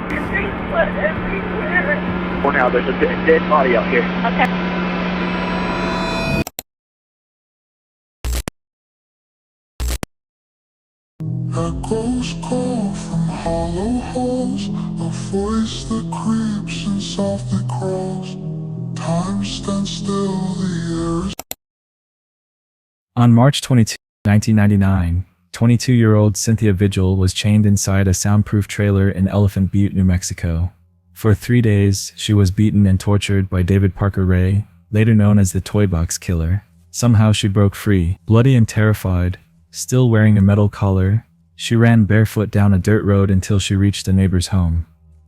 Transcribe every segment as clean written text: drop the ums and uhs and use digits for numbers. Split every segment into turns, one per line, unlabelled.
There's blood everywhere.
For now, there's a dead body out here.
Okay.
Echoes call from hollow halls, a voice that creeps and softly crawls. Time stands still, the air is...
On March 22, 1999, 22-year-old Cynthia Vigil was chained inside a soundproof trailer in Elephant Butte, New Mexico. For 3 days, she was beaten and tortured by David Parker Ray, later known as the Toy Box Killer. Somehow she broke free. Bloody and terrified, still wearing a metal collar, she ran barefoot down a dirt road until she reached a neighbor's home.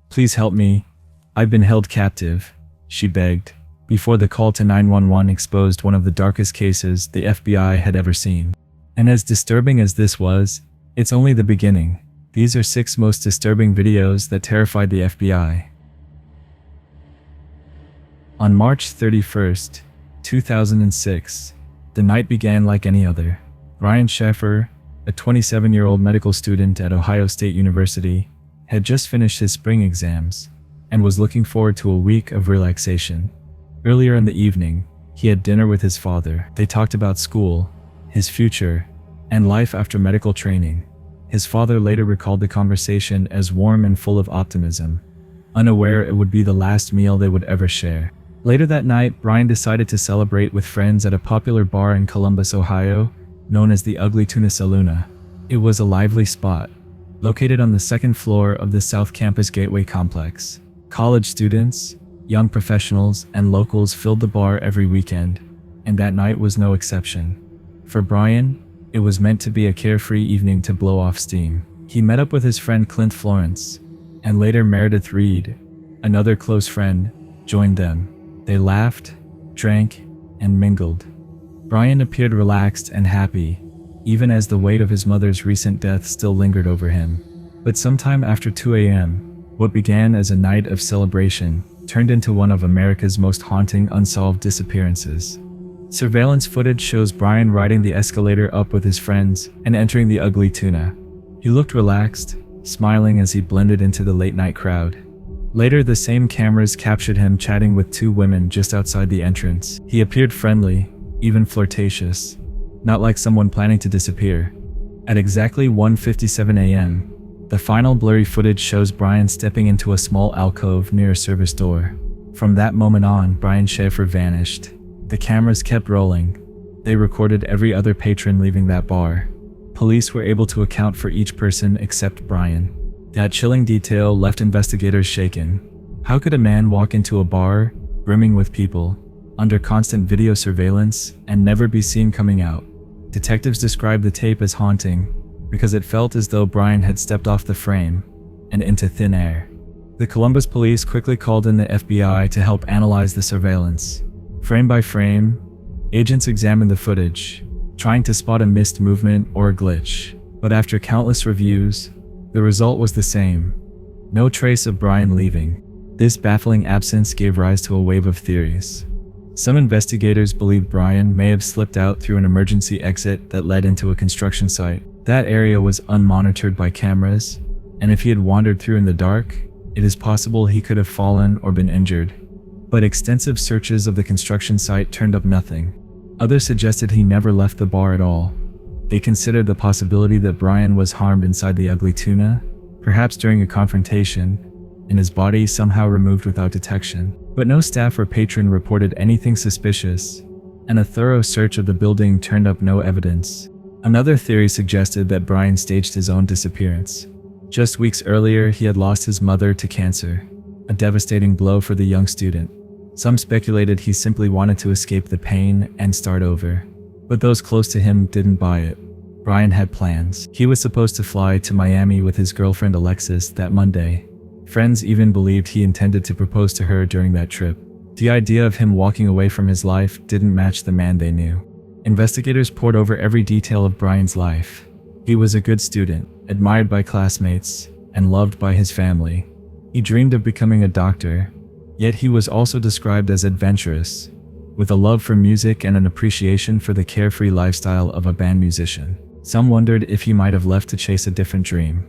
"Please help me. I've been held captive," she begged, before the call to 911 exposed one of the darkest cases the FBI had ever seen. And as disturbing as this was, it's only the beginning. These are 6 most disturbing videos that terrified the FBI. On March 31st, 2006, the night began like any other. Brian Schaeffer, a 27-year-old medical student at Ohio State University, had just finished his spring exams and was looking forward to a week of relaxation. Earlier in the evening, he had dinner with his father. They talked about school, his future, and life after medical training. His father later recalled the conversation as warm and full of optimism, unaware it would be the last meal they would ever share. Later that night, Brian decided to celebrate with friends at a popular bar in Columbus, Ohio, known as the Ugly Tuna Saloon. It was a lively spot, located on the 2nd floor of the South Campus Gateway complex. College students, young professionals, and locals filled the bar every weekend, and that night was no exception. For Brian, it was meant to be a carefree evening to blow off steam. He met up with his friend Clint Florence, and later Meredith Reed, another close friend, joined them. They laughed, drank, and mingled. Brian appeared relaxed and happy, even as the weight of his mother's recent death still lingered over him. But sometime after 2 a.m., what began as a night of celebration turned into one of America's most haunting unsolved disappearances. Surveillance footage shows Brian riding the escalator up with his friends and entering the Ugly Tuna. He looked relaxed, smiling as he blended into the late-night crowd. Later, the same cameras captured him chatting with 2 women just outside the entrance. He appeared friendly, even flirtatious, not like someone planning to disappear. At exactly 1:57 a.m., the final blurry footage shows Brian stepping into a small alcove near a service door. From that moment on, Brian Schaeffer vanished. The cameras kept rolling. They recorded every other patron leaving that bar. Police were able to account for each person except Brian. That chilling detail left investigators shaken. How could a man walk into a bar, brimming with people, under constant video surveillance, and never be seen coming out? Detectives described the tape as haunting because it felt as though Brian had stepped off the frame and into thin air. The Columbus police quickly called in the FBI to help analyze the surveillance. Frame by frame, agents examined the footage, trying to spot a missed movement or a glitch. But after countless reviews, the result was the same. No trace of Brian leaving. This baffling absence gave rise to a wave of theories. Some investigators believe Brian may have slipped out through an emergency exit that led into a construction site. That area was unmonitored by cameras, and if he had wandered through in the dark, it is possible he could have fallen or been injured. But extensive searches of the construction site turned up nothing. Others suggested he never left the bar at all. They considered the possibility that Brian was harmed inside the Ugly Tuna, perhaps during a confrontation, and his body somehow removed without detection. But no staff or patron reported anything suspicious, and a thorough search of the building turned up no evidence. Another theory suggested that Brian staged his own disappearance. Just weeks earlier, he had lost his mother to cancer, a devastating blow for the young student. Some speculated he simply wanted to escape the pain and start over. But those close to him didn't buy it. Brian had plans. He was supposed to fly to Miami with his girlfriend Alexis that Monday. Friends even believed he intended to propose to her during that trip. The idea of him walking away from his life didn't match the man they knew. Investigators pored over every detail of Brian's life. He was a good student, admired by classmates, and loved by his family. He dreamed of becoming a doctor, yet he was also described as adventurous, with a love for music and an appreciation for the carefree lifestyle of a band musician. Some wondered if he might have left to chase a different dream.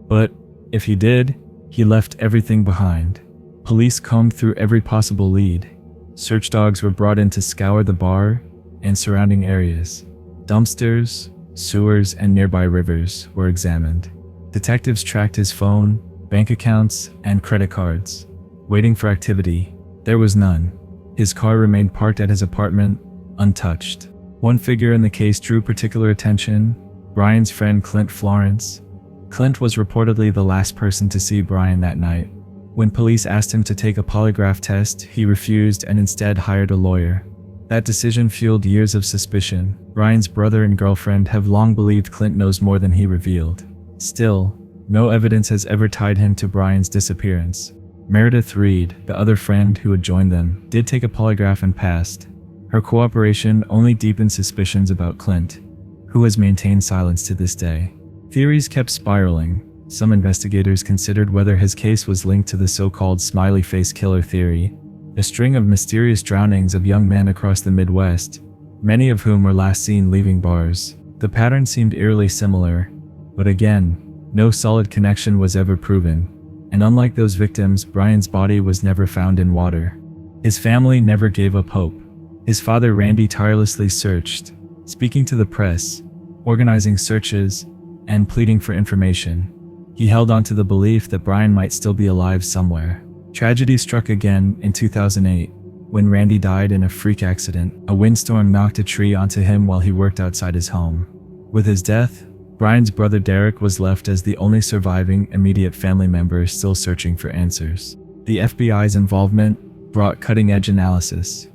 But if he did, He left everything behind. Police combed through every possible lead. Search dogs were brought in to scour the bar and surrounding areas. Dumpsters, sewers, and nearby rivers were examined. Detectives tracked his phone, bank accounts, and credit cards. Waiting for activity, there was none. His car remained parked at his apartment, untouched. One figure in the case drew particular attention: Brian's friend Clint Florence. Clint was reportedly the last person to see Brian that night. When police asked him to take a polygraph test, he refused and instead hired a lawyer. That decision fueled years of suspicion. Brian's brother and girlfriend have long believed Clint knows more than he revealed. Still, no evidence has ever tied him to Brian's disappearance. Meredith Reed, the other friend who had joined them, did take a polygraph and passed. Her cooperation only deepened suspicions about Clint, who has maintained silence to this day. Theories kept spiraling. Some investigators considered whether his case was linked to the so-called smiley face killer theory, a string of mysterious drownings of young men across the Midwest, many of whom were last seen leaving bars. The pattern seemed eerily similar, but again, no solid connection was ever proven. And unlike those victims, Brian's body was never found in water. His family never gave up hope. His father Randy tirelessly searched, speaking to the press, organizing searches, and pleading for information. He held on to the belief that Brian might still be alive somewhere. Tragedy struck again in 2008, when Randy died in a freak accident. A windstorm knocked a tree onto him while he worked outside his home. With his death, Brian's brother Derek was left as the only surviving immediate family member still searching for answers. The FBI's involvement brought cutting-edge analysis.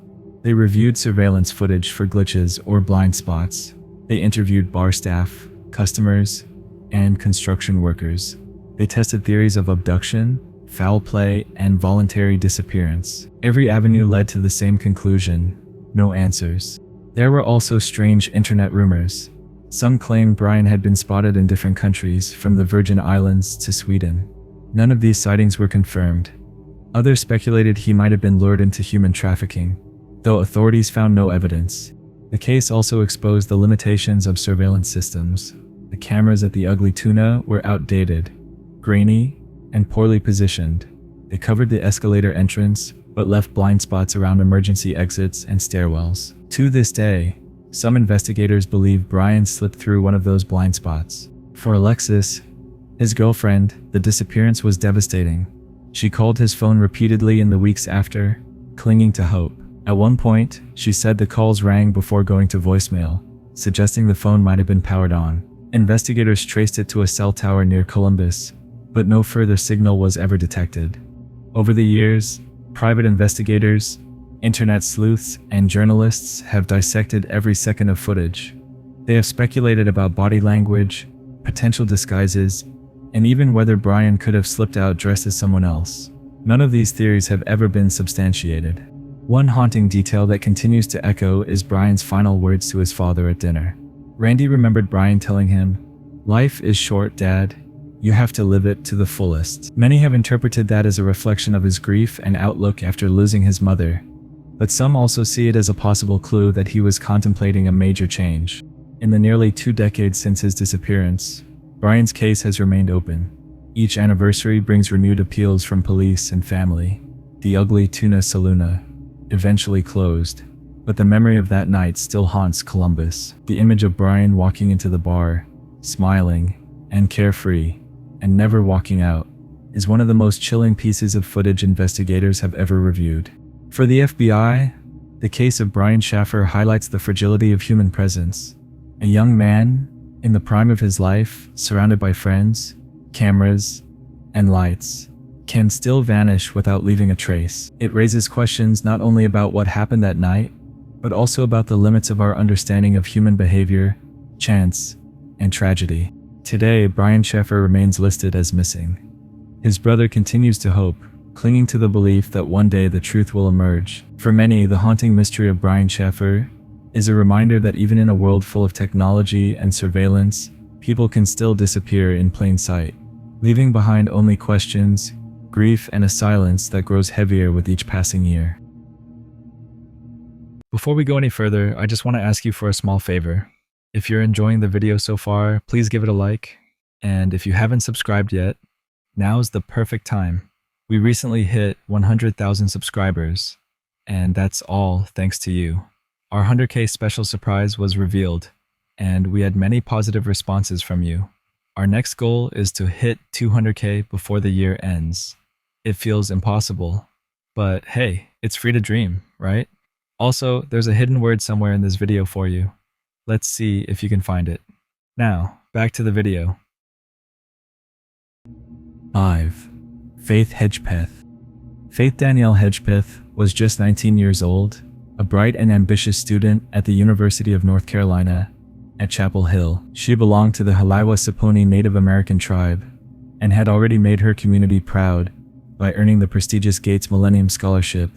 They reviewed surveillance footage for glitches or blind spots. They interviewed bar staff, customers, and construction workers. They tested theories of abduction, foul play, and voluntary disappearance. Every avenue led to the same conclusion: no answers. There were also strange internet rumors. Some claimed Brian had been spotted in different countries, from the Virgin Islands to Sweden. None of these sightings were confirmed. Others speculated he might have been lured into human trafficking, though authorities found no evidence. The case also exposed the limitations of surveillance systems. The cameras at the Ugly Tuna were outdated, grainy, and poorly positioned. They covered the escalator entrance, but left blind spots around emergency exits and stairwells. To this day, some investigators believe Brian slipped through one of those blind spots. For Alexis, his girlfriend, the disappearance was devastating. She called his phone repeatedly in the weeks after, clinging to hope. At one point, she said the calls rang before going to voicemail, suggesting the phone might have been powered on. Investigators traced it to a cell tower near Columbus, but no further signal was ever detected. Over the years, private investigators, internet sleuths, and journalists have dissected every second of footage. They have speculated about body language, potential disguises, and even whether Brian could have slipped out dressed as someone else. None of these theories have ever been substantiated. One haunting detail that continues to echo is Brian's final words to his father at dinner. Randy remembered Brian telling him, "Life is short, Dad. You have to live it to the fullest." Many have interpreted that as a reflection of his grief and outlook after losing his mother, but some also see it as a possible clue that he was contemplating a major change. In the nearly 2 decades since his disappearance, Brian's case has remained open. Each anniversary brings renewed appeals from police and family. The Ugly Tuna Saloon eventually closed, but the memory of that night still haunts Columbus. The image of Brian walking into the bar, smiling and carefree, and never walking out, is one of the most chilling pieces of footage investigators have ever reviewed. For the FBI, the case of Brian Shaffer highlights the fragility of human presence. A young man, in the prime of his life, surrounded by friends, cameras, and lights, can still vanish without leaving a trace. It raises questions not only about what happened that night, but also about the limits of our understanding of human behavior, chance, and tragedy. Today, Brian Shaffer remains listed as missing. His brother continues to hope, clinging to the belief that one day the truth will emerge. For many, the haunting mystery of Brian Shaffer is a reminder that even in a world full of technology and surveillance, people can still disappear in plain sight, leaving behind only questions, grief, and a silence that grows heavier with each passing year. Before we go any further, I just want to ask you for a small favor. If you're enjoying the video so far, please give it a like, and if you haven't subscribed yet, Now's the perfect time. We recently hit 100,000 subscribers, and that's all thanks to you. Our 100K special surprise was revealed, and we had many positive responses from you. Our next goal is to hit 200K before the year ends. It feels impossible, but hey, it's free to dream, right? Also, there's a hidden word somewhere in this video for you. Let's see if you can find it. Now, back to the video. 5. Faith Hedgepeth. Faith Danielle Hedgepeth was just 19 years old, a bright and ambitious student at the University of North Carolina at Chapel Hill. She belonged to the Haliwa-Saponi Native American tribe and had already made her community proud by earning the prestigious Gates Millennium Scholarship,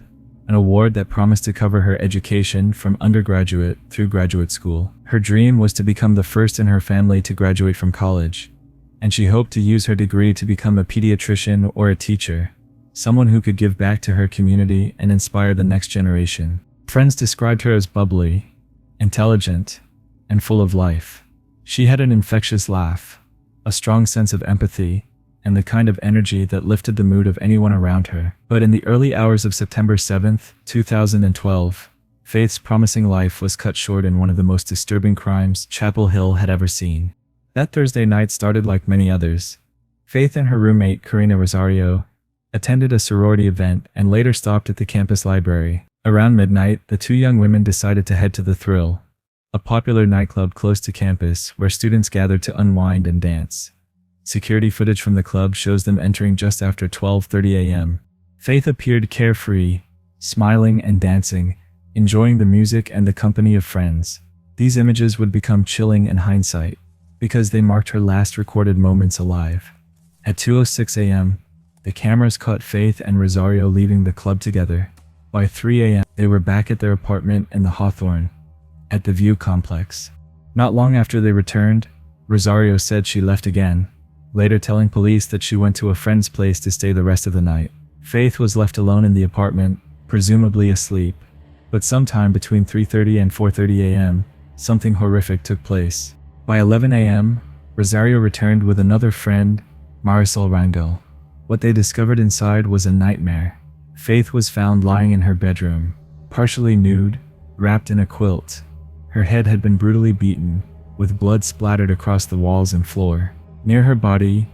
an award that promised to cover her education from undergraduate through graduate school. Her dream was to become the first in her family to graduate from college, and she hoped to use her degree to become a pediatrician or a teacher, someone who could give back to her community and inspire the next generation. Friends described her as bubbly, intelligent, and full of life. She had an infectious laugh, a strong sense of empathy, and the kind of energy that lifted the mood of anyone around her. But in the early hours of September 7th, 2012, Faith's promising life was cut short in one of the most disturbing crimes Chapel Hill had ever seen. That Thursday night started like many others. Faith and her roommate, Karina Rosario, attended a sorority event and later stopped at the campus library. Around midnight, the two young women decided to head to The Thrill, a popular nightclub close to campus where students gathered to unwind and dance. Security footage from the club shows them entering just after 12:30 a.m. Faith appeared carefree, smiling and dancing, enjoying the music and the company of friends. These images would become chilling in hindsight, because they marked her last recorded moments alive. At 2:06 a.m., the cameras caught Faith and Rosario leaving the club together. By 3 a.m., they were back at their apartment in the Hawthorne, at the View complex. Not long after they returned, Rosario said she left again, later telling police that she went to a friend's place to stay the rest of the night. Faith was left alone in the apartment, presumably asleep, but sometime between 3:30 and 4:30 a.m., something horrific took place. By 11 a.m., Rosario returned with another friend, Marisol Rangel. What they discovered inside was a nightmare. Faith was found lying in her bedroom, partially nude, wrapped in a quilt. Her head had been brutally beaten, with blood splattered across the walls and floor. Near her body,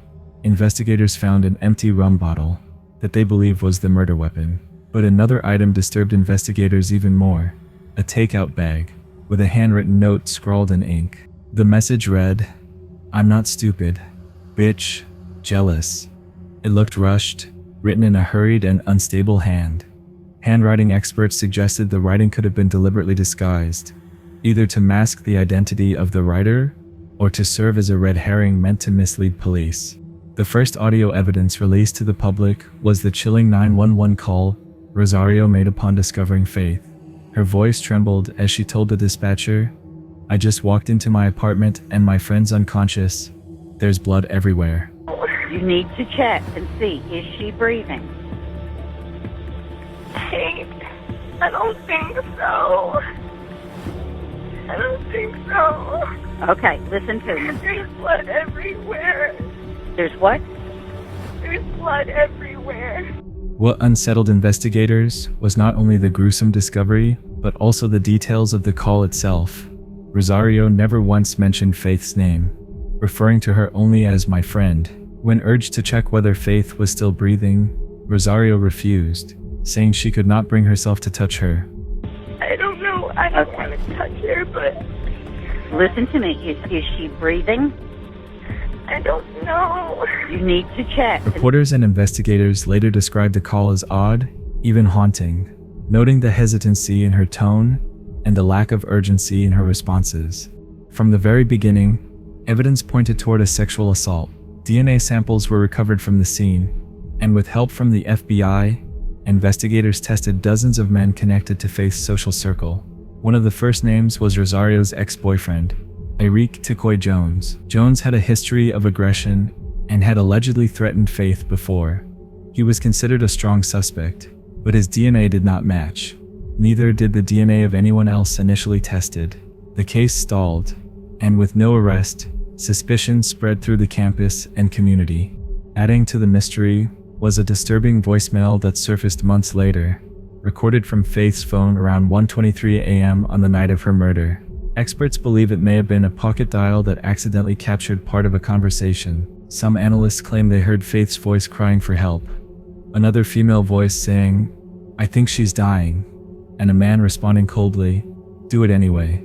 investigators found an empty rum bottle that they believed was the murder weapon. But another item disturbed investigators even more: a takeout bag with a handwritten note scrawled in ink. The message read, "I'm not stupid, bitch, jealous." It looked rushed, written in a hurried and unstable hand. Handwriting experts suggested the writing could have been deliberately disguised, either to mask the identity of the writer or to serve as a red herring meant to mislead police. The first audio evidence released to the public was the chilling 911 call Rosario made upon discovering Faith. Her voice trembled as she told the dispatcher, "I just walked into my apartment and my friend's unconscious. There's blood everywhere."
You need to check and see, is she breathing?
Kate, I don't think so. I don't think so.
Okay, listen to me.
There's blood everywhere.
There's what?
There's blood everywhere.
What unsettled investigators was not only the gruesome discovery, but also the details of the call itself. Rosario never once mentioned Faith's name, referring to her only as "my friend." When urged to check whether Faith was still breathing, Rosario refused, saying she could not bring herself to touch her.
I don't know. I don't want to touch her, but
Listen to me. Is she breathing?
I don't know.
You need to check.
Reporters and investigators later described the call as odd, even haunting, noting the hesitancy in her tone and the lack of urgency in her responses. From the very beginning, evidence pointed toward a sexual assault. DNA samples were recovered from the scene, and with help from the FBI, investigators tested dozens of men connected to Faith's social circle. One of the first names was Rosario's ex-boyfriend, Eric Tikoy Jones. Jones had a history of aggression and had allegedly threatened Faith before. He was considered a strong suspect, but his DNA did not match. Neither did the DNA of anyone else initially tested. The case stalled, and with no arrest, suspicion spread through the campus and community. Adding to the mystery was a disturbing voicemail that surfaced months later, recorded from Faith's phone around 1:23 a.m. on the night of her murder. Experts believe it may have been a pocket dial that accidentally captured part of a conversation. Some analysts claim they heard Faith's voice crying for help, another female voice saying, "I think she's dying," and a man responding coldly, "Do it anyway."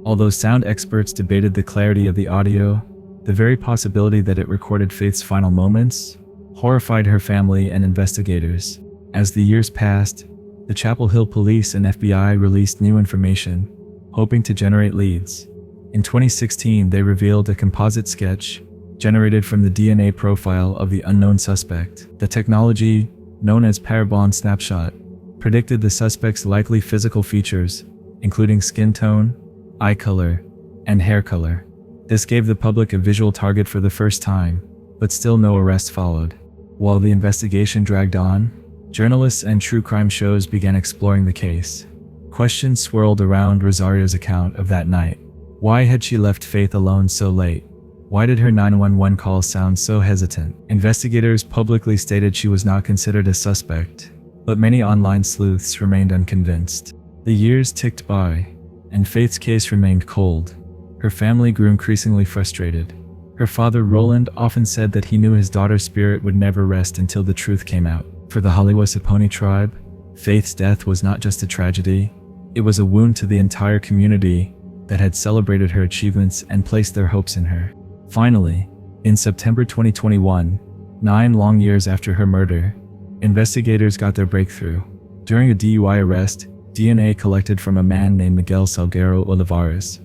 Although sound experts debated the clarity of the audio, the very possibility that it recorded Faith's final moments horrified her family and investigators. As the years passed, the Chapel Hill Police and FBI released new information, hoping to generate leads. In 2016, they revealed a composite sketch generated from the DNA profile of the unknown suspect. The technology, known as Parabon Snapshot, predicted the suspect's likely physical features, including skin tone, eye color, and hair color. This gave the public a visual target for the first time, but still no arrest followed. While the investigation dragged on, journalists and true crime shows began exploring the case. Questions swirled around Rosario's account of that night. Why had she left Faith alone so late? Why did her 911 call sound so hesitant? Investigators publicly stated she was not considered a suspect, but many online sleuths remained unconvinced. The years ticked by, and Faith's case remained cold. Her family grew increasingly frustrated. Her father, Roland, often said that he knew his daughter's spirit would never rest until the truth came out. For the Haliwa-Saponi tribe, Faith's death was not just a tragedy, it was a wound to the entire community that had celebrated her achievements and placed their hopes in her. Finally, in September 2021, 9 long years after her murder, investigators got their breakthrough. During a DUI arrest, DNA collected from a man named Miguel Salguero Olivares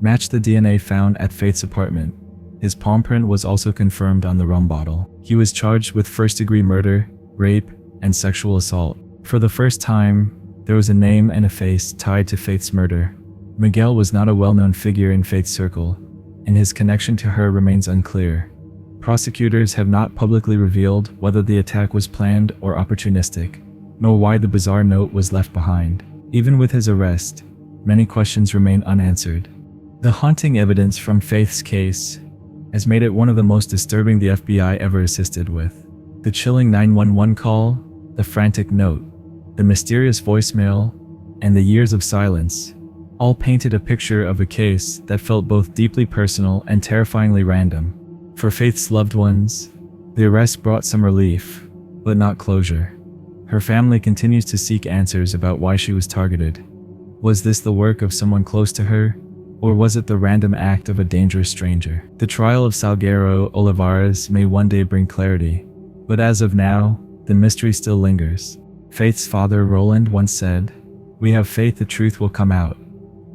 matched the DNA found at Faith's apartment. His palm print was also confirmed on the rum bottle. He was charged with first-degree murder, rape, and sexual assault. For the first time, there was a name and a face tied to Faith's murder. Miguel was not a well-known figure in Faith's circle, and his connection to her remains unclear. Prosecutors have not publicly revealed whether the attack was planned or opportunistic, nor why the bizarre note was left behind. Even with his arrest, many questions remain unanswered. The haunting evidence from Faith's case has made it one of the most disturbing the FBI ever assisted with. The chilling 911 call, the frantic note, the mysterious voicemail, and the years of silence all painted a picture of a case that felt both deeply personal and terrifyingly random. For Faith's loved ones, the arrest brought some relief, but not closure. Her family continues to seek answers about why she was targeted. Was this the work of someone close to her, or was it the random act of a dangerous stranger? The trial of Salguero Olivares may one day bring clarity, but as of now, the mystery still lingers. Faith's father, Roland, once said, "We have faith the truth will come out."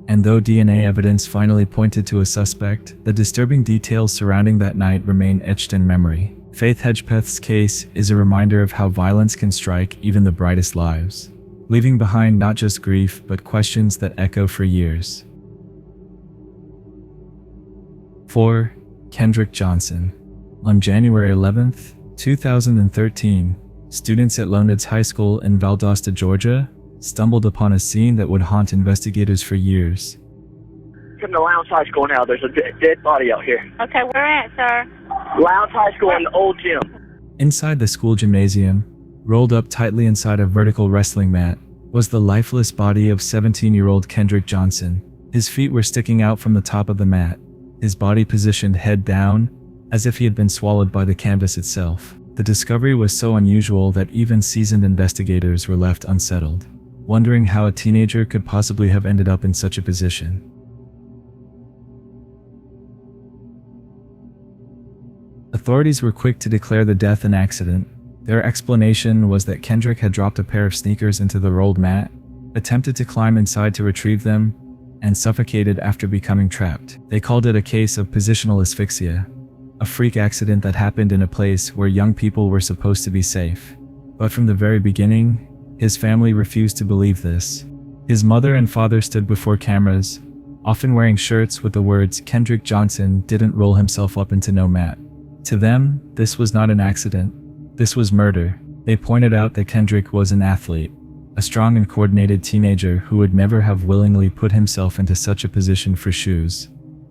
And though DNA evidence finally pointed to a suspect, the disturbing details surrounding that night remain etched in memory. Faith Hedgepeth's case is a reminder of how violence can strike even the brightest lives, leaving behind not just grief but questions that echo for years. 4. Kendrick Johnson. On January 11, 2013, students at Lone Edge High School in Valdosta, Georgia, stumbled upon a scene that would haunt investigators for years.
From the Lowndes High School now, there's a dead body out here.
Okay, where at, sir?
Lowndes High School in the old gym.
Inside the school gymnasium, rolled up tightly inside a vertical wrestling mat, was the lifeless body of 17-year-old Kendrick Johnson. His feet were sticking out from the top of the mat, his body positioned head down, as if he had been swallowed by the canvas itself. The discovery was so unusual that even seasoned investigators were left unsettled, wondering how a teenager could possibly have ended up in such a position. Authorities were quick to declare the death an accident. Their explanation was that Kendrick had dropped a pair of sneakers into the rolled mat, attempted to climb inside to retrieve them, and suffocated after becoming trapped. They called it a case of positional asphyxia, a freak accident that happened in a place where young people were supposed to be safe. But from the very beginning, his family refused to believe this. His mother and father stood before cameras, often wearing shirts with the words "Kendrick Johnson didn't roll himself up into no mat." To them, this was not an accident. This was murder. They pointed out that Kendrick was an athlete, a strong and coordinated teenager who would never have willingly put himself into such a position for shoes.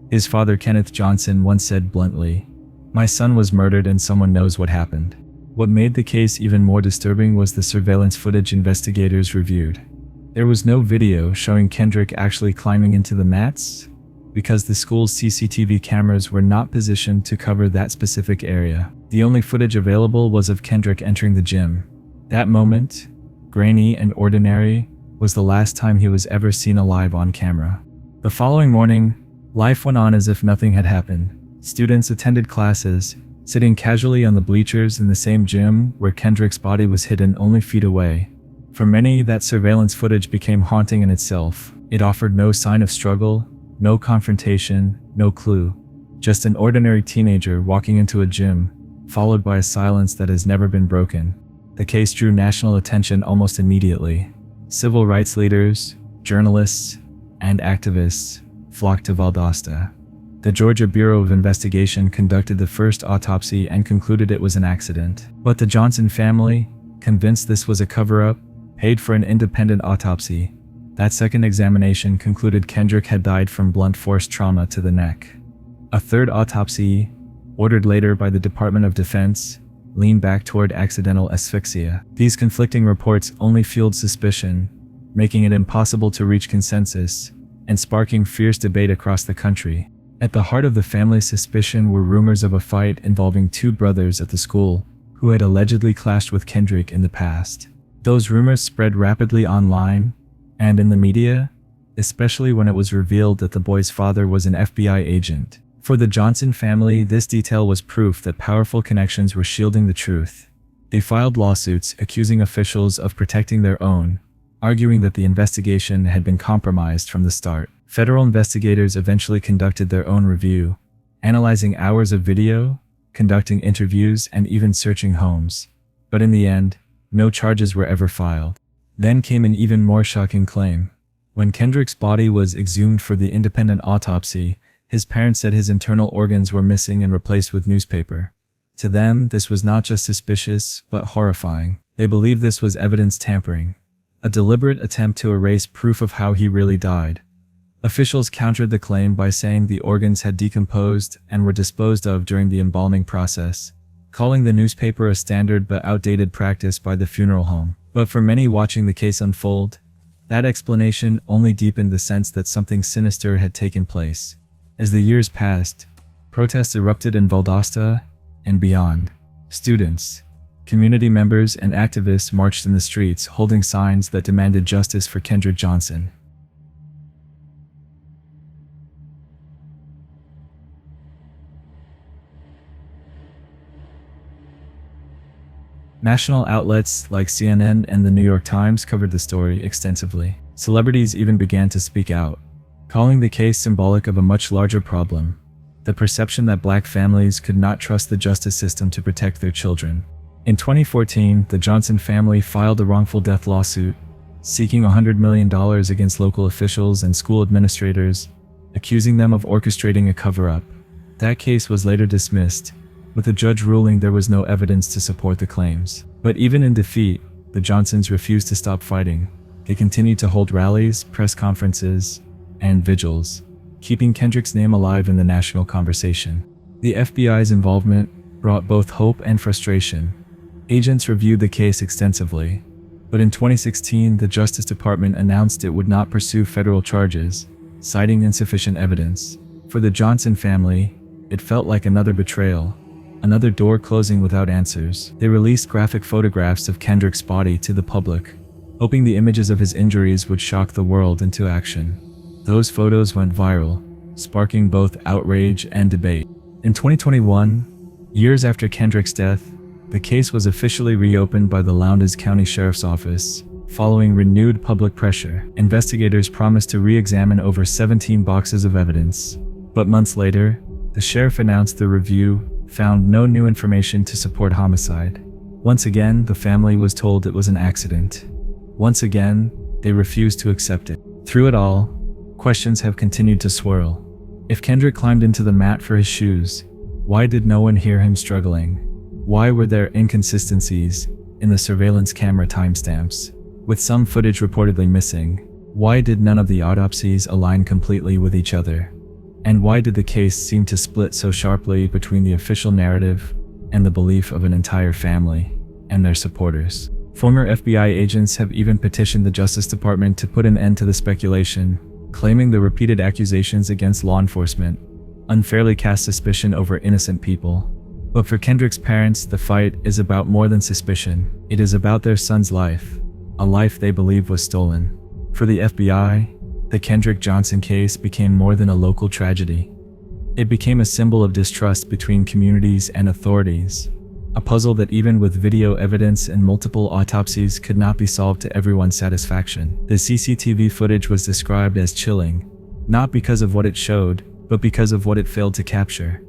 His father, Kenneth Johnson, once said bluntly, My son was murdered and someone knows what happened. What made the case even more disturbing was the surveillance footage investigators reviewed. There was no video showing Kendrick actually climbing into the mats, because the school's CCTV cameras were not positioned to cover that specific area. The only footage available was of Kendrick entering the gym. That moment, grainy and ordinary, was the last time he was ever seen alive on camera. The following morning, life went on as if nothing had happened. Students attended classes, sitting casually on the bleachers in the same gym where Kendrick's body was hidden only feet away. For many, that surveillance footage became haunting in itself. It offered no sign of struggle, no confrontation, no clue. Just an ordinary teenager walking into a gym, followed by a silence that has never been broken. The case drew national attention almost immediately. Civil rights leaders, journalists, and activists flocked to Valdosta. The Georgia Bureau of Investigation conducted the first autopsy and concluded it was an accident. But the Johnson family, convinced this was a cover-up, paid for an independent autopsy. That second examination concluded Kendrick had died from blunt force trauma to the neck. A third autopsy, ordered later by the Department of Defense, leaned back toward accidental asphyxia. These conflicting reports only fueled suspicion, making it impossible to reach consensus, and sparking fierce debate across the country. At the heart of the family's suspicion were rumors of a fight involving two brothers at the school, who had allegedly clashed with Kendrick in the past. Those rumors spread rapidly online, and in the media, especially when it was revealed that the boy's father was an FBI agent. For the Johnson family, this detail was proof that powerful connections were shielding the truth. They filed lawsuits accusing officials of protecting their own, arguing that the investigation had been compromised from the start. Federal investigators eventually conducted their own review, analyzing hours of video, conducting interviews, and even searching homes. But in the end, no charges were ever filed. Then came an even more shocking claim. When Kendrick's body was exhumed for the independent autopsy, his parents said his internal organs were missing and replaced with newspaper. To them, this was not just suspicious, but horrifying. They believed this was evidence tampering, a deliberate attempt to erase proof of how he really died. Officials countered the claim by saying the organs had decomposed and were disposed of during the embalming process, calling the newspaper a standard but outdated practice by the funeral home. But for many watching the case unfold, that explanation only deepened the sense that something sinister had taken place. As the years passed, protests erupted in Valdosta and beyond. Students, community members, and activists marched in the streets holding signs that demanded justice for Kendrick Johnson. National outlets like CNN and the New York Times covered the story extensively. Celebrities even began to speak out, calling the case symbolic of a much larger problem: the perception that black families could not trust the justice system to protect their children. In 2014, the Johnson family filed a wrongful death lawsuit, seeking $100 million against local officials and school administrators, accusing them of orchestrating a cover-up. That case was later dismissed, with the judge ruling there was no evidence to support the claims. But even in defeat, the Johnsons refused to stop fighting. They continued to hold rallies, press conferences, and vigils, keeping Kendrick's name alive in the national conversation. The FBI's involvement brought both hope and frustration. Agents reviewed the case extensively, but in 2016, the Justice Department announced it would not pursue federal charges, citing insufficient evidence. For the Johnson family, it felt like another betrayal, another door closing without answers. They released graphic photographs of Kendrick's body to the public, hoping the images of his injuries would shock the world into action. Those photos went viral, sparking both outrage and debate. In 2021, years after Kendrick's death, the case was officially reopened by the Lowndes County Sheriff's Office. Following renewed public pressure, investigators promised to re-examine over 17 boxes of evidence. But months later, the sheriff announced the review found no new information to support homicide. Once again, the family was told it was an accident. Once again, they refused to accept it. Through it all, questions have continued to swirl. If Kendrick climbed into the mat for his shoes, why did no one hear him struggling? Why were there inconsistencies in the surveillance camera timestamps, with some footage reportedly missing? Why did none of the autopsies align completely with each other? And why did the case seem to split so sharply between the official narrative and the belief of an entire family and their supporters? Former FBI agents have even petitioned the Justice Department to put an end to the speculation, claiming the repeated accusations against law enforcement unfairly cast suspicion over innocent people. But for Kendrick's parents, the fight is about more than suspicion. It is about their son's life, a life they believe was stolen. For the FBI, the Kendrick Johnson case became more than a local tragedy. It became a symbol of distrust between communities and authorities, a puzzle that even with video evidence and multiple autopsies could not be solved to everyone's satisfaction. The CCTV footage was described as chilling, not because of what it showed, but because of what it failed to capture.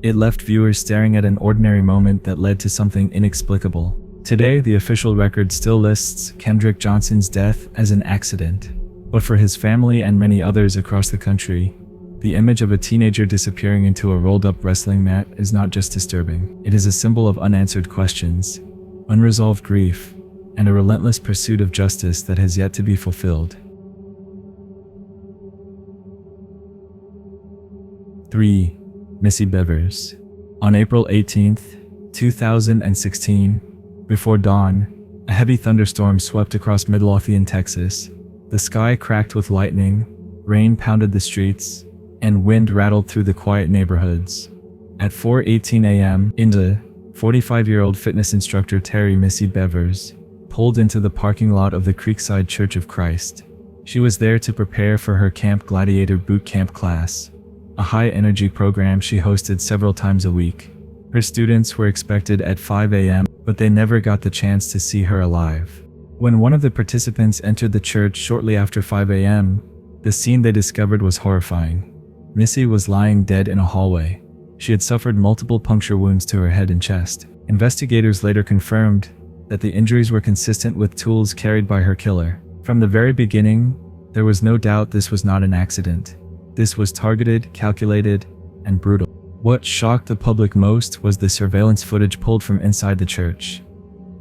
It left viewers staring at an ordinary moment that led to something inexplicable. Today, the official record still lists Kendrick Johnson's death as an accident. But for his family and many others across the country, the image of a teenager disappearing into a rolled-up wrestling mat is not just disturbing. It is a symbol of unanswered questions, unresolved grief, and a relentless pursuit of justice that has yet to be fulfilled. 3. Missy Bevers. On April 18th, 2016, before dawn, a heavy thunderstorm swept across Midlothian, Texas. The sky cracked with lightning, rain pounded the streets, and wind rattled through the quiet neighborhoods. At 4:18 a.m., 45-year-old fitness instructor Terry Missy Bevers pulled into the parking lot of the Creekside Church of Christ. She was there to prepare for her Camp Gladiator boot camp class, a high-energy program she hosted several times a week. Her students were expected at 5 a.m., but they never got the chance to see her alive. When one of the participants entered the church shortly after 5 a.m., the scene they discovered was horrifying. Missy was lying dead in a hallway. She had suffered multiple puncture wounds to her head and chest. Investigators later confirmed that the injuries were consistent with tools carried by her killer. From the very beginning, there was no doubt this was not an accident. This was targeted, calculated, and brutal. What shocked the public most was the surveillance footage pulled from inside the church.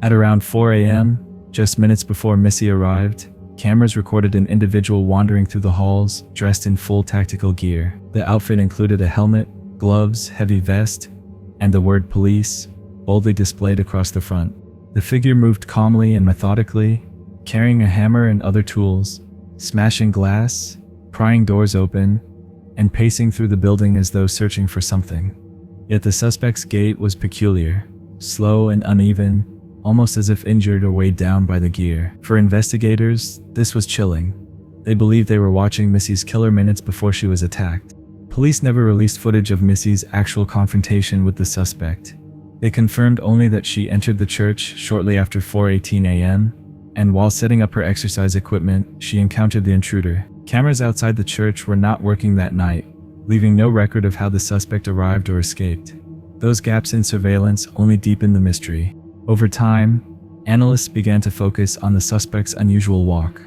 At around 4 a.m., just minutes before Missy arrived, cameras recorded an individual wandering through the halls, dressed in full tactical gear. The outfit included a helmet, gloves, heavy vest, and the word police, boldly displayed across the front. The figure moved calmly and methodically, carrying a hammer and other tools, smashing glass, prying doors open, and pacing through the building as though searching for something. Yet the suspect's gait was peculiar, slow and uneven, almost as if injured or weighed down by the gear. For investigators, this was chilling. They believed they were watching Missy's killer minutes before she was attacked. Police never released footage of Missy's actual confrontation with the suspect. They confirmed only that she entered the church shortly after 4:18 a.m., and while setting up her exercise equipment, she encountered the intruder. Cameras outside the church were not working that night, leaving no record of how the suspect arrived or escaped. Those gaps in surveillance only deepened the mystery. Over time, analysts began to focus on the suspect's unusual walk.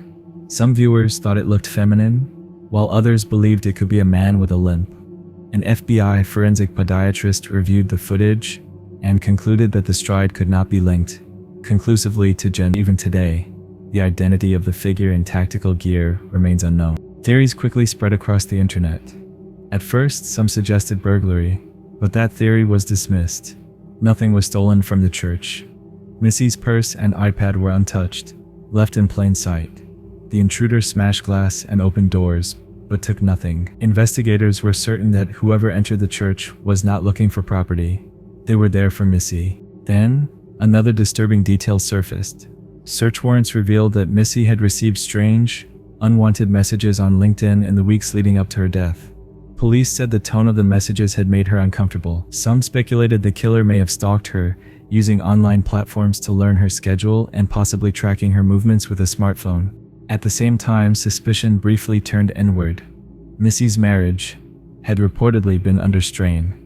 Some viewers thought it looked feminine, while others believed it could be a man with a limp. An FBI forensic podiatrist reviewed the footage and concluded that the stride could not be linked conclusively to gender. Even today, the identity of the figure in tactical gear remains unknown. Theories quickly spread across the internet. At first, some suggested burglary, but that theory was dismissed. Nothing was stolen from the church. Missy's purse and iPad were untouched, left in plain sight. The intruder smashed glass and opened doors, but took nothing. Investigators were certain that whoever entered the church was not looking for property. They were there for Missy. Then, another disturbing detail surfaced. Search warrants revealed that Missy had received strange, unwanted messages on LinkedIn in the weeks leading up to her death. Police said the tone of the messages had made her uncomfortable. Some speculated the killer may have stalked her, using online platforms to learn her schedule and possibly tracking her movements with a smartphone. At the same time, suspicion briefly turned inward. Missy's marriage had reportedly been under strain.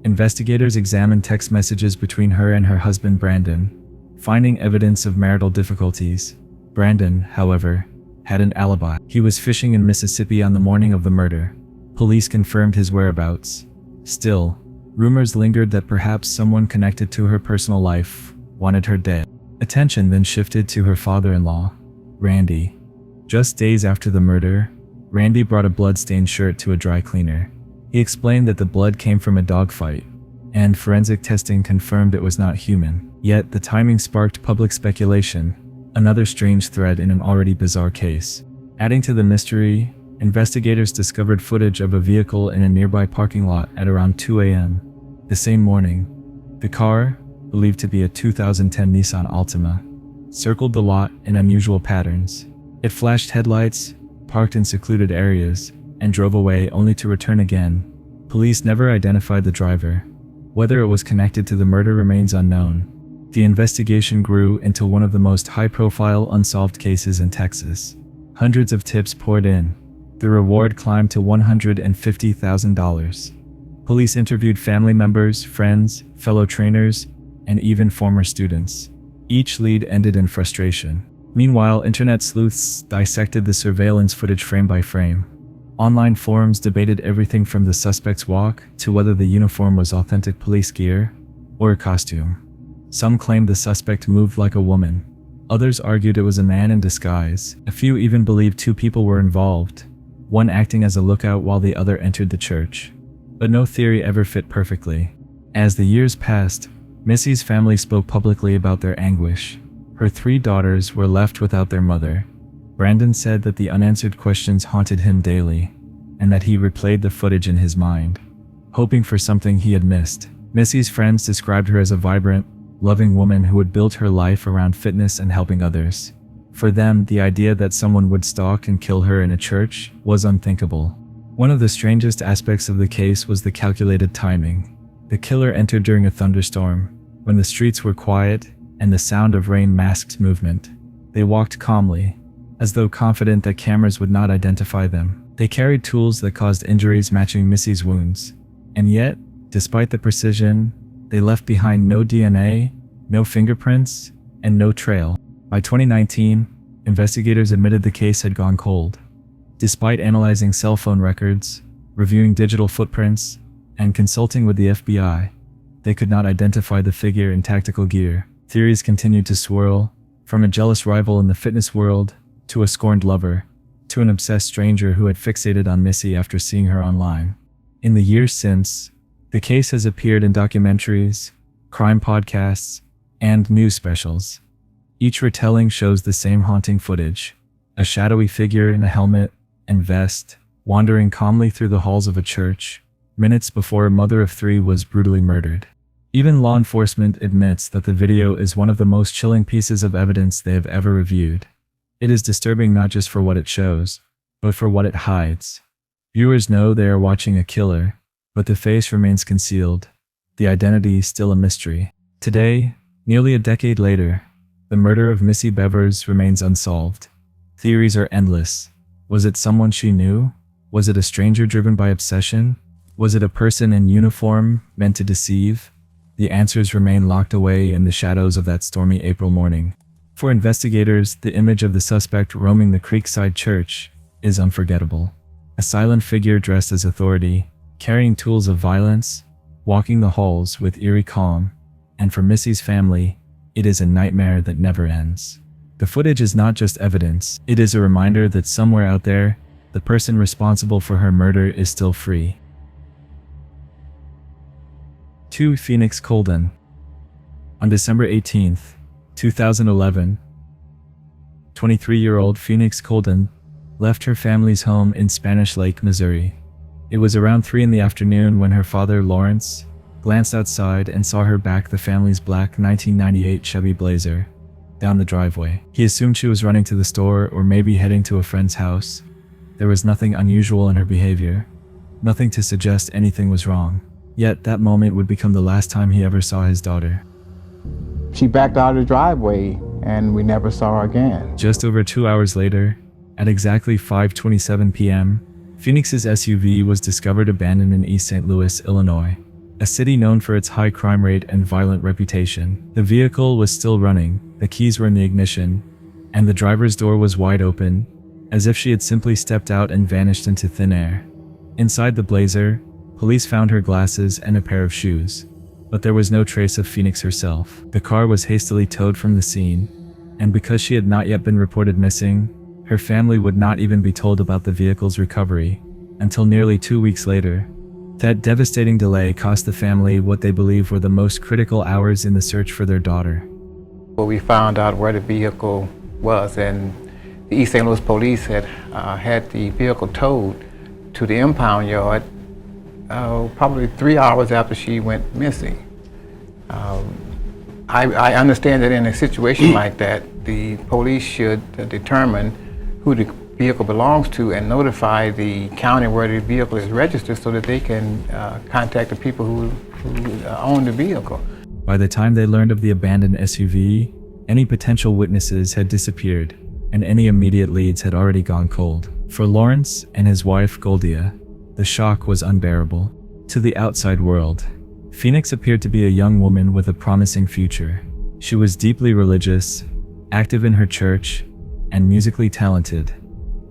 Investigators examined text messages between her and her husband Brandon, finding evidence of marital difficulties. Brandon, however, had an alibi. He was fishing in Mississippi on the morning of the murder. Police confirmed his whereabouts. Still, rumors lingered that perhaps someone connected to her personal life wanted her dead. Attention then shifted to her father-in-law, Randy. Just days after the murder, Randy brought a blood-stained shirt to a dry cleaner. He explained that the blood came from a dogfight, and forensic testing confirmed it was not human. Yet the timing sparked public speculation, another strange thread in an already bizarre case. Adding to the mystery, investigators discovered footage of a vehicle in a nearby parking lot at around 2 a.m. the same morning. The car, believed to be a 2010 Nissan Altima, circled the lot in unusual patterns. It flashed headlights, parked in secluded areas, and drove away only to return again. Police never identified the driver. Whether it was connected to the murder remains unknown. The investigation grew into one of the most high-profile unsolved cases in Texas. Hundreds of tips poured in. The reward climbed to $150,000. Police interviewed family members, friends, fellow trainers, and even former students. Each lead ended in frustration. Meanwhile, internet sleuths dissected the surveillance footage frame by frame. Online forums debated everything from the suspect's walk to whether the uniform was authentic police gear or a costume. Some claimed the suspect moved like a woman. Others argued it was a man in disguise. A few even believed two people were involved, one acting as a lookout while the other entered the church. But no theory ever fit perfectly. As the years passed, Missy's family spoke publicly about their anguish. Her 3 daughters were left without their mother. Brandon said that the unanswered questions haunted him daily, and that he replayed the footage in his mind, hoping for something he had missed. Missy's friends described her as a vibrant, loving woman who would build her life around fitness and helping others. For them, the idea that someone would stalk and kill her in a church was unthinkable. One of the strangest aspects of the case was the calculated timing. The killer entered during a thunderstorm, when the streets were quiet and the sound of rain masked movement. They walked calmly, as though confident that cameras would not identify them. They carried tools that caused injuries matching Missy's wounds. And yet, despite the precision, they left behind no DNA, no fingerprints, and no trail. By 2019, investigators admitted the case had gone cold. Despite analyzing cell phone records, reviewing digital footprints, and consulting with the FBI, they could not identify the figure in tactical gear. Theories continued to swirl, from a jealous rival in the fitness world, to a scorned lover, to an obsessed stranger who had fixated on Missy after seeing her online. In the years since, the case has appeared in documentaries, crime podcasts, and news specials. Each retelling shows the same haunting footage: a shadowy figure in a helmet and vest, wandering calmly through the halls of a church, minutes before a mother of 3 was brutally murdered. Even law enforcement admits that the video is one of the most chilling pieces of evidence they have ever reviewed. It is disturbing not just for what it shows, but for what it hides. Viewers know they are watching a killer, but the face remains concealed, the identity still a mystery. Today, nearly a decade later, the murder of Missy Bevers remains unsolved. Theories are endless. Was it someone she knew? Was it a stranger driven by obsession? Was it a person in uniform meant to deceive? The answers remain locked away in the shadows of that stormy April morning. For investigators, the image of the suspect roaming the Creekside Church is unforgettable. A silent figure dressed as authority, carrying tools of violence, walking the halls with eerie calm. And for Missy's family, it is a nightmare that never ends. The footage is not just evidence, it is a reminder that somewhere out there, the person responsible for her murder is still free. 2. Phoenix Colden. On December 18th, 2011, 23-year-old Phoenix Colden left her family's home in Spanish Lake, Missouri. It was around 3 in the afternoon when her father, Lawrence, glanced outside and saw her back the family's black 1998 Chevy Blazer down the driveway. He assumed she was running to the store or maybe heading to a friend's house. There was nothing unusual in her behavior, nothing to suggest anything was wrong. Yet that moment would become the last time he ever saw his daughter.
She backed out of the driveway and we never saw her again.
Just over 2 hours later, at exactly 5:27 p.m., Phoenix's SUV was discovered abandoned in East St. Louis, Illinois, a city known for its high crime rate and violent reputation. The vehicle was still running, the keys were in the ignition, and the driver's door was wide open, as if she had simply stepped out and vanished into thin air. Inside the Blazer, police found her glasses and a pair of shoes, but there was no trace of Phoenix herself. The car was hastily towed from the scene, and because she had not yet been reported missing, her family would not even be told about the vehicle's recovery until nearly 2 weeks later, That devastating delay cost the family what they believe were the most critical hours in the search for their daughter.
Well, we found out where the vehicle was, and the East St. Louis police had had the vehicle towed to the impound yard probably 3 hours after she went missing. I understand that in a situation like that, the police should determine who the vehicle belongs to and notify the county where the vehicle is registered so that they can contact the people who own the vehicle.
By the time they learned of the abandoned SUV, any potential witnesses had disappeared, and any immediate leads had already gone cold. For Lawrence and his wife, Goldia, the shock was unbearable. To the outside world, Phoenix appeared to be a young woman with a promising future. She was deeply religious, active in her church, and musically talented.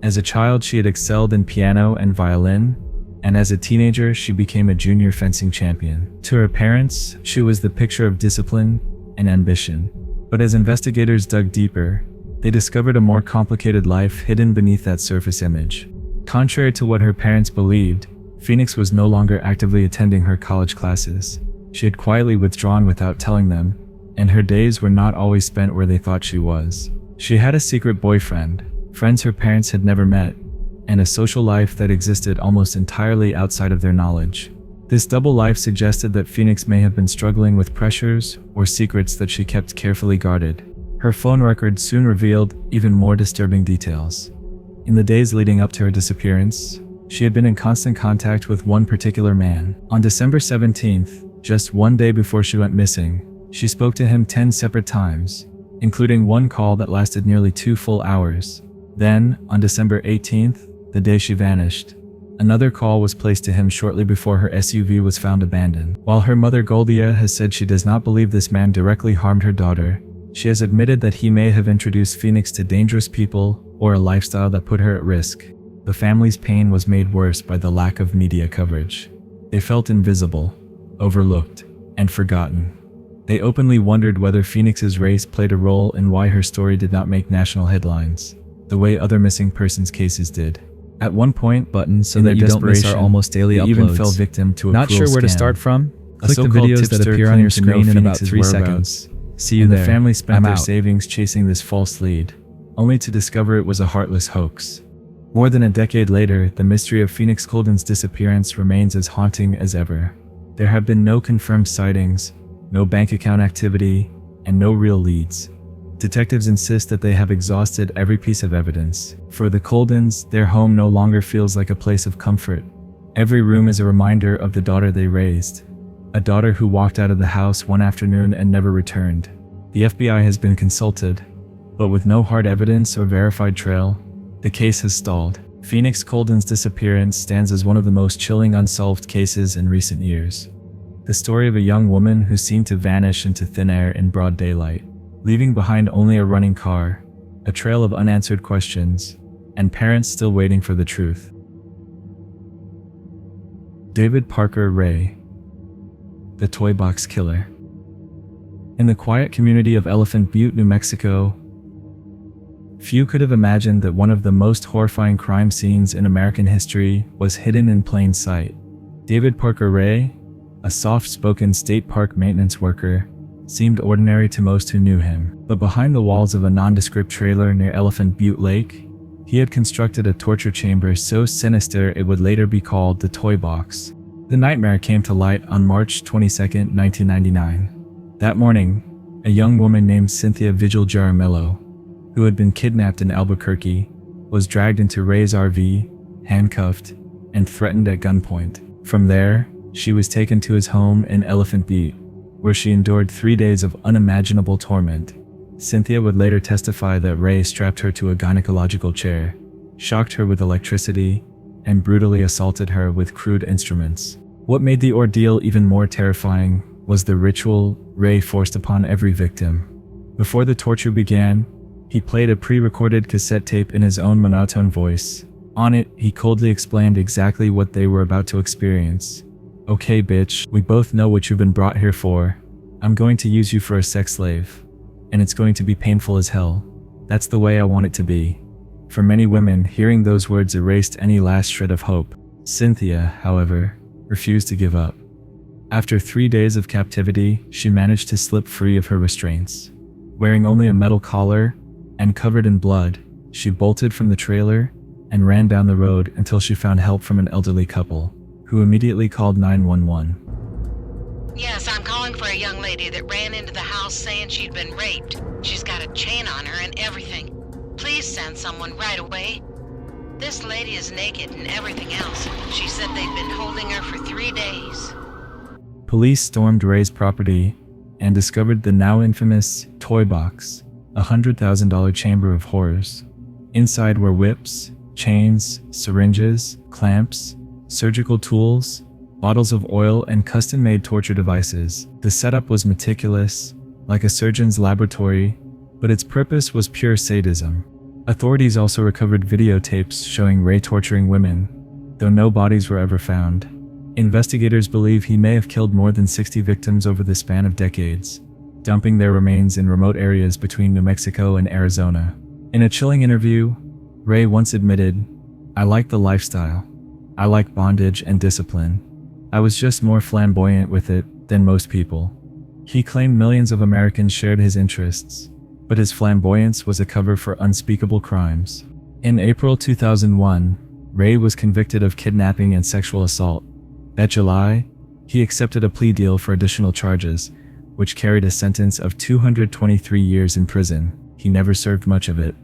As a child, she had excelled in piano and violin, and as a teenager, she became a junior fencing champion. To her parents, she was the picture of discipline and ambition. But as investigators dug deeper, they discovered a more complicated life hidden beneath that surface image. Contrary to what her parents believed, Phoenix was no longer actively attending her college classes. She had quietly withdrawn without telling them, and her days were not always spent where they thought she was. She had a secret boyfriend, friends her parents had never met, and a social life that existed almost entirely outside of their knowledge. This double life suggested that Phoenix may have been struggling with pressures or secrets that she kept carefully guarded. Her phone records soon revealed even more disturbing details. In the days leading up to her disappearance, she had been in constant contact with one particular man. On December 17th, just one day before she went missing, she spoke to him 10 separate times, including one call that lasted nearly 2 full hours. Then, on December 18th, the day she vanished, another call was placed to him shortly before her SUV was found abandoned. While her mother Goldia has said she does not believe this man directly harmed her daughter, she has admitted that he may have introduced Phoenix to dangerous people or a lifestyle that put her at risk. The family's pain was made worse by the lack of media coverage. They felt invisible, overlooked, and forgotten. They openly wondered whether Phoenix's race played a role in why her story did not make national headlines, the way other missing persons cases did. At one point, buttons so that you don't miss our almost daily uploads. Even fell victim to a
Not
cruel
sure where to
scam.
start from?
A
Click the
so-called
videos that
tipster
appear on your
claimed to know
screen in about
Phoenix's
3
whereabouts.
seconds.
See you there. The family spent
I'm
their
out.
savings chasing this false lead, only to discover it was a heartless hoax. More than a decade later, the mystery of Phoenix Colden's disappearance remains as haunting as ever. There have been no confirmed sightings, no bank account activity, and no real leads. Detectives insist that they have exhausted every piece of evidence. For the Coldens, their home no longer feels like a place of comfort. Every room is a reminder of the daughter they raised, a daughter who walked out of the house one afternoon and never returned. The FBI has been consulted, but with no hard evidence or verified trail, the case has stalled. Phoenix Colden's disappearance stands as one of the most chilling unsolved cases in recent years. The story of a young woman who seemed to vanish into thin air in broad daylight, leaving behind only a running car, a trail of unanswered questions, and parents still waiting for the truth. David Parker Ray, the Toy Box Killer. In the quiet community of Elephant Butte, New Mexico, few could have imagined that one of the most horrifying crime scenes in American history was hidden in plain sight. David Parker Ray, a soft-spoken state park maintenance worker, seemed ordinary to most who knew him. But behind the walls of a nondescript trailer near Elephant Butte Lake, he had constructed a torture chamber so sinister it would later be called the Toy Box. The nightmare came to light on March 22, 1999. That morning, a young woman named Cynthia Vigil Jaramillo, who had been kidnapped in Albuquerque, was dragged into Ray's RV, handcuffed, and threatened at gunpoint. From there, she was taken to his home in Elephant Butte, where she endured 3 days of unimaginable torment. Cynthia would later testify that Ray strapped her to a gynecological chair, shocked her with electricity, and brutally assaulted her with crude instruments. What made the ordeal even more terrifying was the ritual Ray forced upon every victim. Before the torture began, he played a pre-recorded cassette tape in his own monotone voice. On it, he coldly explained exactly what they were about to experience. "Okay, bitch, we both know what you've been brought here for. I'm going to use you for a sex slave. And it's going to be painful as hell. That's the way I want it to be." For many women, hearing those words erased any last shred of hope. Cynthia, however, refused to give up. After 3 days of captivity, she managed to slip free of her restraints. Wearing only a metal collar and covered in blood, she bolted from the trailer and ran down the road until she found help from an elderly couple, who immediately called 911.
Yes, I'm calling for a young lady that ran into the house saying she'd been raped. She's got a chain on her and everything. Please send someone right away. This lady is naked and everything else. She said they'd been holding her for 3 days.
Police stormed Ray's property and discovered the now infamous toy box, a $100,000 chamber of horrors. Inside were whips, chains, syringes, clamps, surgical tools, bottles of oil, and custom-made torture devices. The setup was meticulous, like a surgeon's laboratory, but its purpose was pure sadism. Authorities also recovered videotapes showing Ray torturing women, though no bodies were ever found. Investigators believe he may have killed more than 60 victims over the span of decades, dumping their remains in remote areas between New Mexico and Arizona. In a chilling interview, Ray once admitted, "I like the lifestyle. I like bondage and discipline. I was just more flamboyant with it than most people." He claimed millions of Americans shared his interests, but his flamboyance was a cover for unspeakable crimes. In April 2001, Ray was convicted of kidnapping and sexual assault. That July, he accepted a plea deal for additional charges, which carried a sentence of 223 years in prison. He never served much of it.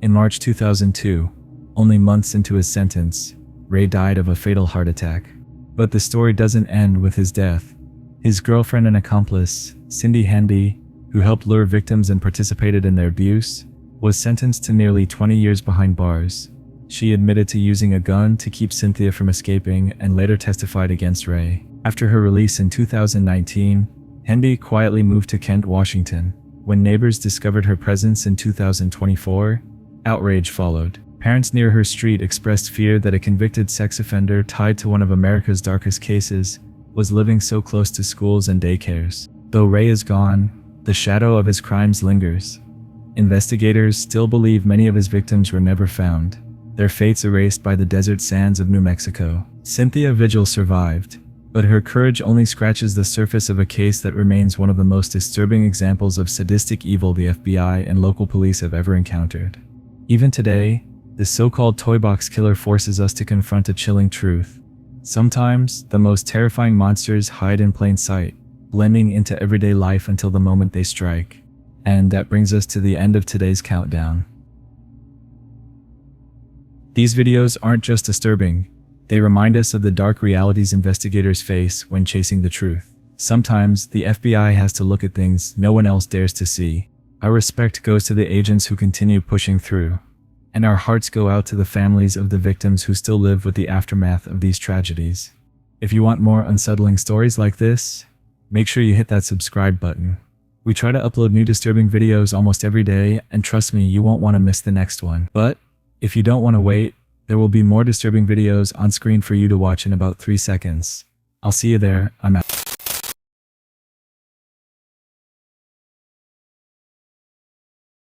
In March 2002, only months into his sentence, Ray died of a fatal heart attack. But the story doesn't end with his death. His girlfriend and accomplice, Cindy Handy, who helped lure victims and participated in their abuse, was sentenced to nearly 20 years behind bars. She admitted to using a gun to keep Cynthia from escaping and later testified against Ray. After her release in 2019, Handy quietly moved to Kent, Washington. When neighbors discovered her presence in 2024, outrage followed. Parents near her street expressed fear that a convicted sex offender tied to one of America's darkest cases was living so close to schools and daycares. Though Ray is gone, the shadow of his crimes lingers. Investigators still believe many of his victims were never found, their fates erased by the desert sands of New Mexico. Cynthia Vigil survived, but her courage only scratches the surface of a case that remains one of the most disturbing examples of sadistic evil the FBI and local police have ever encountered. Even today, the so-called toy box killer forces us to confront a chilling truth. Sometimes, the most terrifying monsters hide in plain sight, blending into everyday life until the moment they strike. And that brings us to the end of today's countdown. These videos aren't just disturbing, they remind us of the dark realities investigators face when chasing the truth. Sometimes, the FBI has to look at things no one else dares to see. Our respect goes to the agents who continue pushing through, and our hearts go out to the families of the victims who still live with the aftermath of these tragedies. If you want more unsettling stories like this, make sure you hit that subscribe button. We try to upload new disturbing videos almost every day, and trust me, you won't want to miss the next one. But if you don't want to wait, there will be more disturbing videos on screen for you to watch in about 3 seconds. I'll see you there. I'm out.